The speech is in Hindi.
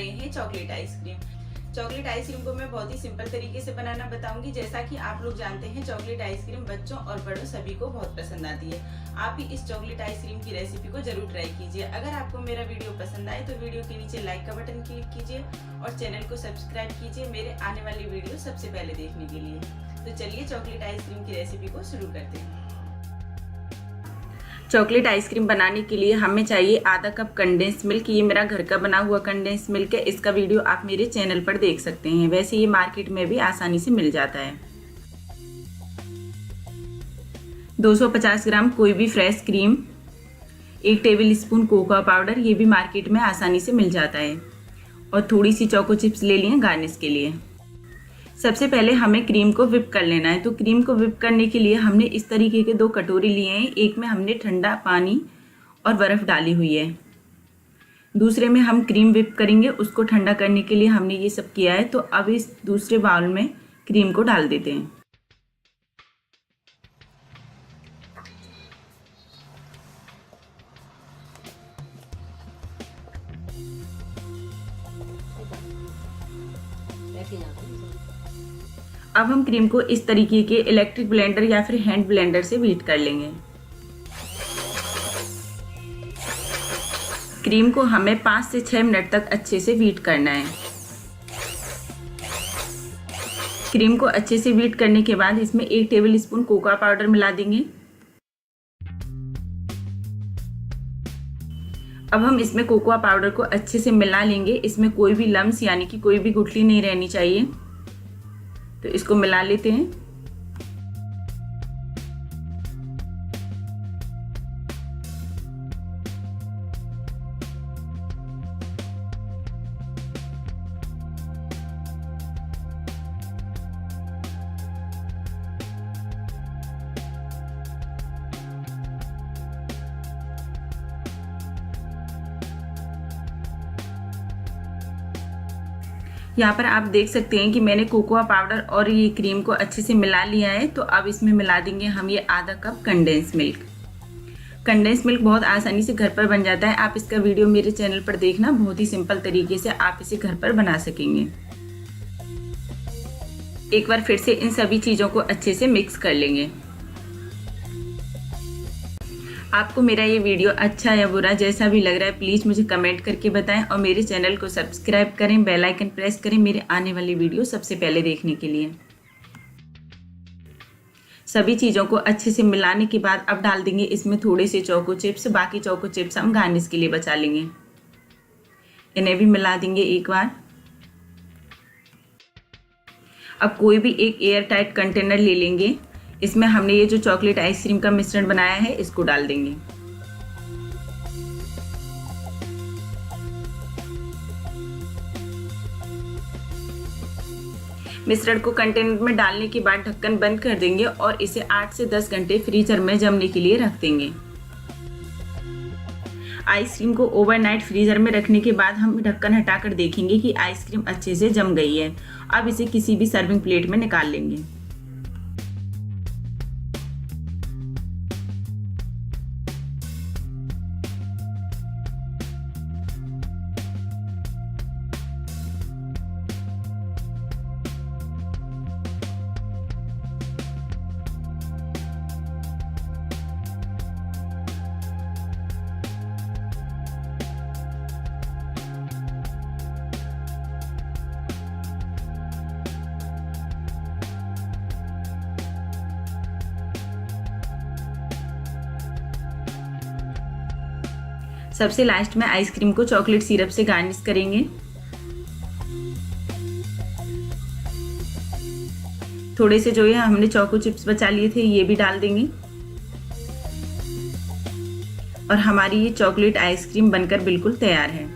रहे हैं चॉकलेट आइसक्रीम। चॉकलेट आइसक्रीम को मैं बहुत ही सिंपल तरीके से बनाना बताऊंगी। जैसा कि आप लोग जानते हैं चॉकलेट आइसक्रीम बच्चों और बड़ों सभी को बहुत पसंद आती है। आप भी इस चॉकलेट आइसक्रीम की रेसिपी को जरूर ट्राई कीजिए। अगर आपको मेरा वीडियो पसंद आए तो वीडियो के नीचे लाइक का बटन क्लिक कीजिए और चैनल को सब्सक्राइब कीजिए मेरे आने वाली वीडियो सबसे पहले देखने के लिए। तो चलिए चॉकलेट आइसक्रीम की रेसिपी को शुरू करते हैं। चॉकलेट आइसक्रीम बनाने के लिए हमें चाहिए आधा कप कंडेंस मिल्क। ये मेरा घर का बना हुआ कंडेंस मिल्क है। इसका वीडियो आप मेरे चैनल पर देख सकते हैं। वैसे ये मार्केट में भी आसानी से मिल जाता है। 250 ग्राम कोई भी fresh cream, 1 table spoon cocoa powder, ये भी मार्केट में आसानी से मिल जाता है, और थोड़ी सी चोको चिप्स ले लिए गार्निश के लिए। सबसे पहले हमें क्रीम को व्हिप कर लेना है। तो क्रीम को व्हिप करने के लिए हमने इस तरीके के 2 कटोरी लिए हैं। एक में हमने ठंडा पानी और बर्फ़ डाली हुई है, दूसरे में हम क्रीम व्हिप करेंगे। उसको ठंडा करने के लिए हमने ये सब किया है। तो अब इस दूसरे बाउल में क्रीम को डाल देते हैं। अब हम क्रीम को इस तरीके के इलेक्ट्रिक ब्लेंडर या फिर हैंड ब्लेंडर से बीट कर लेंगे। क्रीम को हमें 5 से 6 मिनट तक अच्छे से बीट करना है। क्रीम को अच्छे से बीट करने के बाद इसमें 1 टेबल स्पून कोकोआ पाउडर मिला देंगे। अब हम इसमें कोकोआ पाउडर को अच्छे से मिला लेंगे। इसमें कोई भी लम्स यानी कि कोई भी गुठली नहीं रहनी चाहिए। तो इसको मिला लेते हैं। यहाँ पर आप देख सकते हैं कि मैंने कोकोआ पाउडर और ये क्रीम को अच्छे से मिला लिया है। तो अब इसमें मिला देंगे हम ये आधा cup condense milk. Condense milk बहुत आसानी से घर पर बन जाता है। आप इसका वीडियो मेरे चैनल पर देखना, बहुत ही सिंपल तरीके से आप इसे घर पर बना सकेंगे। एक बार फिर से इन सभी चीज़ों को अच्छे से मिक्स कर लेंगे। आपको मेरा ये वीडियो अच्छा या बुरा जैसा भी लग रहा है प्लीज़ मुझे कमेंट करके बताएं, और मेरे चैनल को सब्सक्राइब करें, बेल आइकन प्रेस करें मेरे आने वाली वीडियो सबसे पहले देखने के लिए। सभी चीज़ों को अच्छे से मिलाने के बाद अब डाल देंगे इसमें थोड़े से चोको चिप्स। बाकी चोको चिप्स हम गार्निश के लिए बचा लेंगे। इन्हें भी मिला देंगे एक बार। अब कोई भी एक एयर टाइट कंटेनर ले लेंगे। इसमें हमने ये जो चॉकलेट आइसक्रीम का मिश्रण बनाया है इसको डाल देंगे। मिश्रण को कंटेनर में डालने के बाद ढक्कन बंद कर देंगे और इसे 8 से 10 घंटे फ्रीजर में जमने के लिए रख देंगे। आइसक्रीम को ओवरनाइट फ्रीजर में रखने के बाद हम ढक्कन हटाकर देखेंगे कि आइसक्रीम अच्छे से जम गई है। अब इसे किसी भी सर्विंग प्लेट में निकाल लेंगे। सबसे लास्ट में आइसक्रीम को चॉकलेट सिरप से गार्निश करेंगे। थोड़े से जो है हमने चोको चिप्स बचा लिए थे ये भी डाल देंगे, और हमारी ये चॉकलेट आइसक्रीम बनकर बिल्कुल तैयार है।